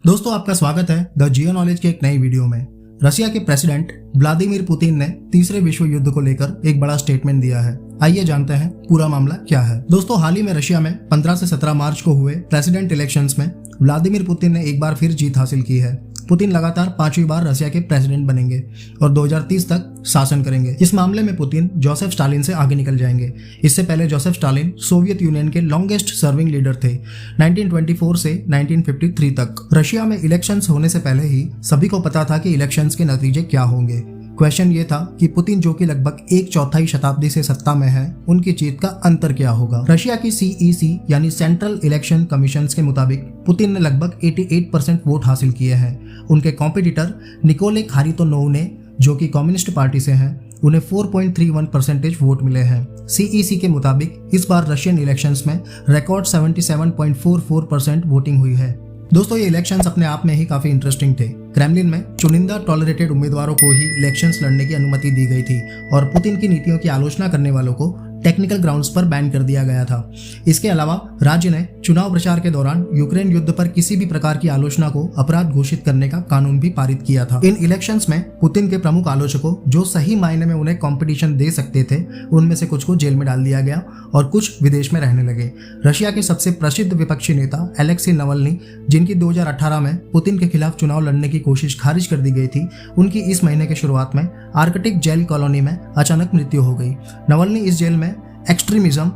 दोस्तों आपका स्वागत है द जियो नॉलेज के एक नई वीडियो में। रशिया के प्रेसिडेंट व्लादिमीर पुतिन ने तीसरे विश्व युद्ध को लेकर एक बड़ा स्टेटमेंट दिया है। आइए जानते हैं पूरा मामला क्या है। दोस्तों हाल ही में रशिया में 15 से 17 मार्च को हुए प्रेसिडेंट इलेक्शंस में व्लादिमीर पुतिन ने एक बार फिर जीत हासिल की है। पुतिन लगातार 5वीं बार रशिया के प्रेसिडेंट बनेंगे और 2030 तक शासन करेंगे। इस मामले में पुतिन जोसेफ स्टालिन से आगे निकल जाएंगे। इससे पहले जोसेफ स्टालिन सोवियत यूनियन के लॉन्गेस्ट सर्विंग लीडर थे 1924 से 1953 तक। रशिया में इलेक्शंस होने से पहले ही सभी को पता था कि इलेक्शंस के नतीजे क्या होंगे। क्वेश्चन ये था कि पुतिन जो कि लगभग 1/4 शताब्दी से सत्ता में है, उनकी जीत का अंतर क्या होगा। रशिया की CEC यानी सेंट्रल इलेक्शन कमीशन के मुताबिक पुतिन ने लगभग 88% वोट हासिल किए हैं। उनके कॉम्पिटिटर निकोले खारितोनोव ने, जो कि कम्युनिस्ट पार्टी से हैं, उन्हें 4.31% वोट मिले हैं। CEC के मुताबिक इस बार रशियन इलेक्शंस में रिकॉर्ड 77.44% वोटिंग हुई है। दोस्तों ये इलेक्शंस अपने आप में ही काफी इंटरेस्टिंग थे। क्रेमलिन में चुनिंदा टॉलरेटेड उम्मीदवारों को ही इलेक्शंस लड़ने की अनुमति दी गई थी और पुतिन की नीतियों की आलोचना करने वालों को टेक्निकल ग्राउंड्स पर बैन कर दिया गया था। इसके अलावा राज्य ने चुनाव प्रचार के दौरान यूक्रेन युद्ध पर किसी भी प्रकार की आलोचना को अपराध घोषित करने का कानून भी पारित किया था। इन इलेक्शंस में पुतिन के प्रमुख आलोचकों, जो सही मायने में उन्हें कंपटीशन दे सकते थे, उनमें से कुछ को जेल में डाल दिया गया और कुछ विदेश में रहने लगे। रशिया के सबसे प्रसिद्ध विपक्षी नेता एलेक्सी नवल्नी, जिनकी 2018 में पुतिन के खिलाफ चुनाव लड़ने की कोशिश खारिज कर दी गई थी, उनकी इस महीने के शुरुआत में आर्कटिक जेल कॉलोनी में अचानक मृत्यु हो गई। नवल्नी इस जेल में एक्सट्रीमिज्म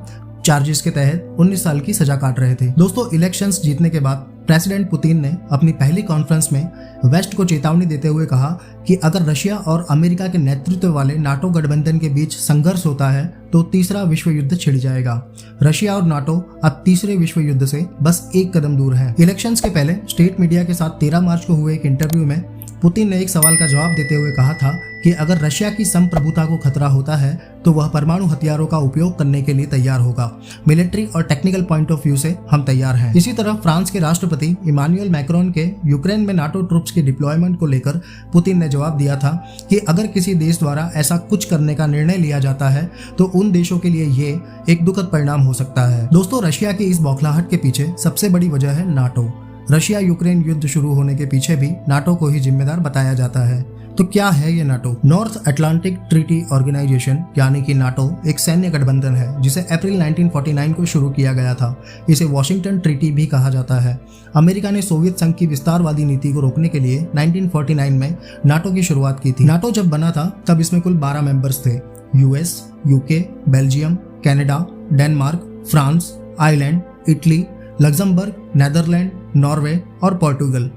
चार्जेस के तहत 19 साल की सजा काट रहे थे। दोस्तों इलेक्शंस जीतने के बाद प्रेसिडेंट पुतिन ने अपनी पहली कॉन्फ्रेंस में वेस्ट को चेतावनी देते हुए कहा कि अगर रशिया और अमेरिका के नेतृत्व वाले नाटो गठबंधन के बीच संघर्ष होता है तो तीसरा विश्व युद्ध छिड़ जाएगा। रशिया और नाटो अब तीसरे विश्व युद्ध से बस एक कदम दूर है। इलेक्शंस के पहले स्टेट मीडिया के साथ 13 मार्च को हुए एक इंटरव्यू में पुतिन ने एक सवाल का जवाब देते हुए कहा था कि अगर रशिया की संप्रभुता को खतरा होता है तो वह परमाणु हथियारों का उपयोग करने के लिए तैयार होगा। मिलिट्री और टेक्निकल पॉइंट ऑफ व्यू से हम तैयार हैं। इसी तरह फ्रांस के राष्ट्रपति इमानुएल मैक्रोन के यूक्रेन में नाटो ट्रूप्स के डिप्लॉयमेंट को लेकर पुतिन ने जवाब दिया था कि अगर किसी देश द्वारा ऐसा कुछ करने का निर्णय लिया जाता है तो उन देशों के लिए ये एक दुखद परिणाम हो सकता है। दोस्तों रशिया की इस बौखलाहट के पीछे सबसे बड़ी वजह है नाटो। रशिया यूक्रेन युद्ध शुरू होने के पीछे भी नाटो को ही जिम्मेदार बताया जाता है। तो क्या है ये NATO? North Atlantic Treaty Organization यानी कि नाटो एक सैन्य गठबंधन है जिसे अप्रैल 1949 को शुरू किया गया था। इसे वॉशिंगटन ट्रीटी भी कहा जाता है। अमेरिका ने सोवियत संघ की विस्तारवादी नीति को रोकने के लिए 1949 में नाटो की शुरुआत की थी। नाटो जब बना था तब इसमें कुल 12 मेंबर्स थे। US, UK, Belgium, Canada, Denmark, France, Ireland, Italy, Luxembourg, Netherland, Norway और पोर्टुगल।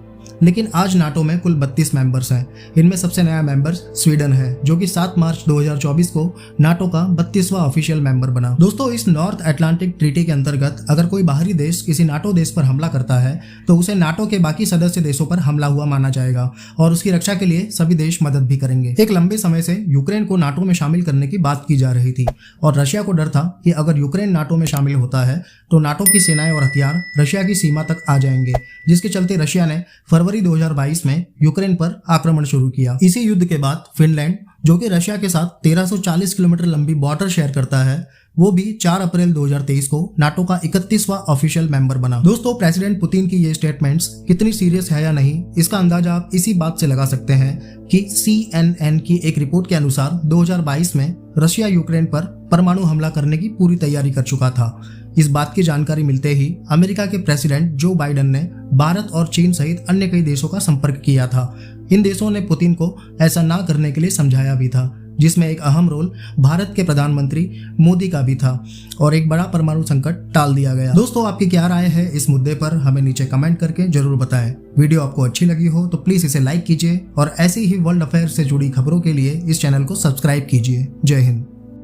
लेकिन आज नाटो में कुल 32 मेंबर्स हैं। इनमें सबसे नया मेंबर स्वीडन है, जो कि 7 मार्च 2024 को नाटो का 32वां ऑफिशियल मेंबर बना। दोस्तों इस नॉर्थ अटलांटिक ट्रीटी के अंतर्गत अगर कोई बाहरी देश किसी नाटो देश पर हमला करता है तो उसे नाटो के बाकी सदस्य देशों पर हमला हुआ माना जाएगा और उसकी रक्षा के लिए सभी देश मदद भी करेंगे। एक लंबे समय से यूक्रेन को नाटो में शामिल करने की बात की जा रही थी और रशिया को डर था कि अगर यूक्रेन नाटो में शामिल होता है तो नाटो की सेनाएं और हथियार रशिया की सीमा तक आ जाएंगे, जिसके चलते रशिया ने फरवरी 2022 में यूक्रेन पर आक्रमण शुरू किया। इसी युद्ध के बाद फिनलैंड, जो कि रशिया के साथ 1340 किलोमीटर लंबी बॉर्डर शेयर करता है, वो भी 4 अप्रैल 2023 को नाटो का 31वां ऑफिशियल मेंबर बना। दोस्तों प्रेसिडेंट पुतिन की ये स्टेटमेंट्स कितनी सीरियस है या नहीं, इसका अंदाजा आप इसी बात से लगा सकते हैं कि CNN की एक रिपोर्ट के अनुसार 2022 में रशिया यूक्रेन पर परमाणु हमला करने की पूरी तैयारी कर चुका था। इस बात की जानकारी मिलते ही अमेरिका के प्रेसिडेंट जो बाइडेन ने भारत और चीन सहित अन्य कई देशों का संपर्क किया था। इन देशों ने पुतिन को ऐसा ना करने के लिए समझाया भी था, जिसमें एक अहम रोल भारत के प्रधानमंत्री मोदी का भी था और एक बड़ा परमाणु संकट टाल दिया गया। दोस्तों आपकी क्या राय है इस मुद्दे पर, हमें नीचे कमेंट करके जरूर बताएं। वीडियो आपको अच्छी लगी हो तो प्लीज इसे लाइक कीजिए और ऐसी ही वर्ल्ड अफेयर से जुड़ी खबरों के लिए इस चैनल को सब्सक्राइब कीजिए। जय हिंद।